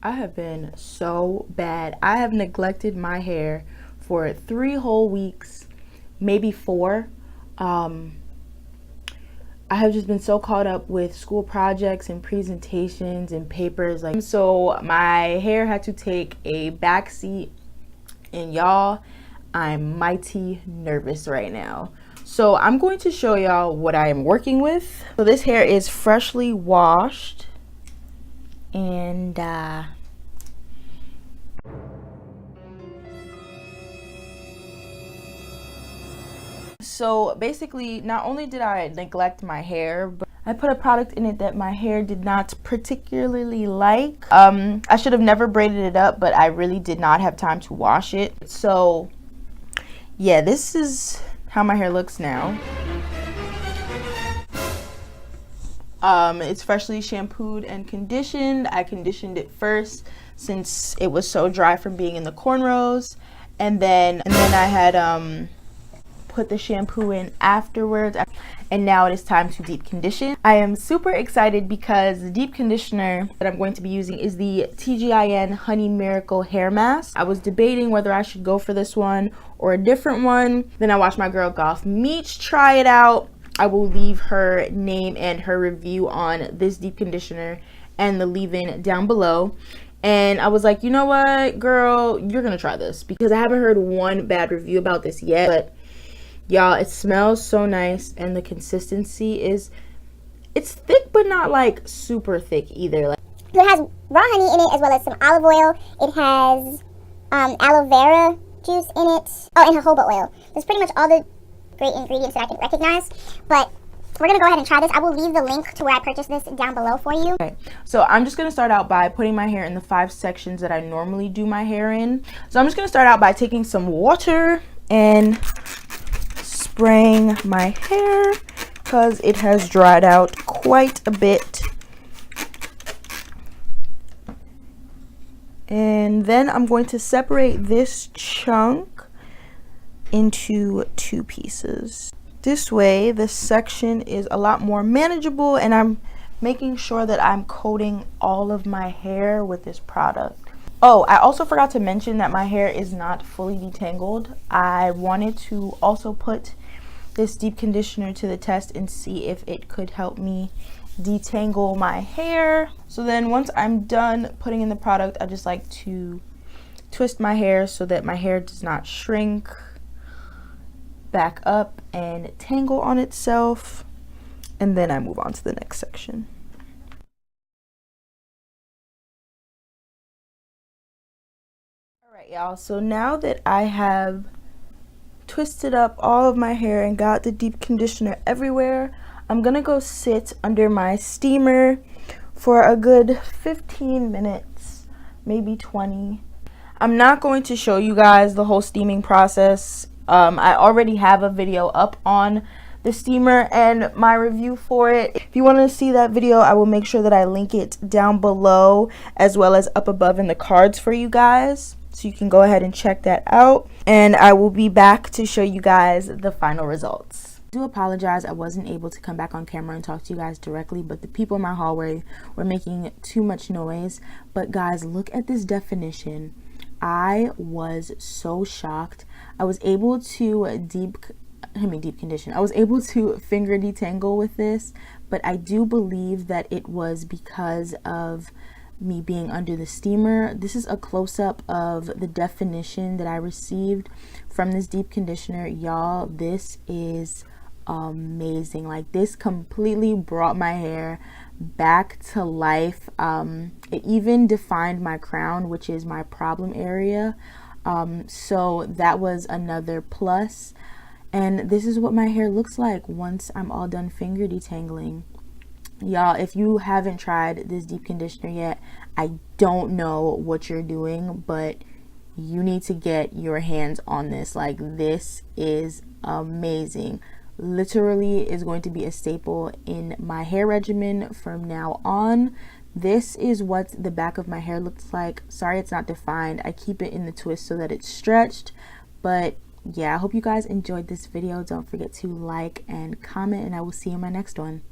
I have been so bad. I have neglected my hair for 3 whole weeks, maybe 4. I have just been so caught up with school projects and presentations and papers, like, so my hair had to take a backseat, and y'all, I'm mighty nervous right now. So I'm going to show y'all what I am working with. So this hair is freshly washed, and so basically, not only did I neglect my hair, but I put a product in it that my hair did not particularly like. I should have never braided it up, but I really did not have time to wash it. So yeah, this is how my hair looks now. It's freshly shampooed and conditioned. I conditioned it first since it was so dry from being in the cornrows, and then I had put the shampoo in afterwards, and now it is time to deep condition. I am super excited because the deep conditioner that I'm going to be using is the TGIN Honey Miracle Hair Mask. I was debating whether I should go for this one or a different one. Then I watched my girl GoffMeech try it out. I will leave her name and her review on this deep conditioner and the leave-in down below. And I was like, you know what, girl, you're gonna try this, because I haven't heard one bad review about this yet. But y'all, it smells so nice, and the consistency is, it's thick but not like super thick either. Like, it has raw honey in it, as well as some olive oil. It has aloe vera juice in it. Oh, and jojoba oil. There's pretty much all the great ingredients that I can recognize, but we're gonna go ahead and try this. I will leave the link to where I purchased this down below for you. Okay, so I'm just gonna start out by putting my hair in the 5 sections that I normally do my hair in. So I'm just gonna start out by taking some water and spraying my hair because it has dried out quite a bit. And then I'm going to separate this chunk into 2 pieces. This way, this section is a lot more manageable, and I'm making sure that I'm coating all of my hair with this product. Oh, I also forgot to mention that my hair is not fully detangled. I wanted to also put this deep conditioner to the test and see if it could help me detangle my hair. So then once I'm done putting in the product, I just like to twist my hair so that my hair does not shrink back up and tangle on itself, and then I move on to the next section. Alright y'all, so now that I have twisted up all of my hair and got the deep conditioner everywhere, I'm gonna go sit under my steamer for a good 15 minutes, maybe 20. I'm not going to show you guys the whole steaming process. I already have a video up on the steamer and my review for it. If you want to see that video, I will make sure that I link it down below as well as up above in the cards for you guys, so you can go ahead and check that out, and I will be back to show you guys the final results. I do apologize I wasn't able to come back on camera and talk to you guys directly, but the people in my hallway were making too much noise. But guys, look at this definition. I was so shocked. I was able to deep condition. I was able to finger detangle with this, but I do believe that it was because of me being under the steamer. This is a close-up of the definition that I received from this deep conditioner. Y'all, this is amazing. Like, this completely brought my hair back to life. It even defined my crown, which is my problem area, so that was another plus. And this is what my hair looks like once I'm all done finger detangling. Y'all, if you haven't tried this deep conditioner yet, I don't know what you're doing, but you need to get your hands on this. Like, this is amazing. Literally is going to be a staple in my hair regimen from now on. This is what the back of my hair looks like. Sorry it's not defined. I keep it in the twist so that it's stretched. But yeah, I hope you guys enjoyed this video. Don't forget to like and comment, and I will see you in my next one.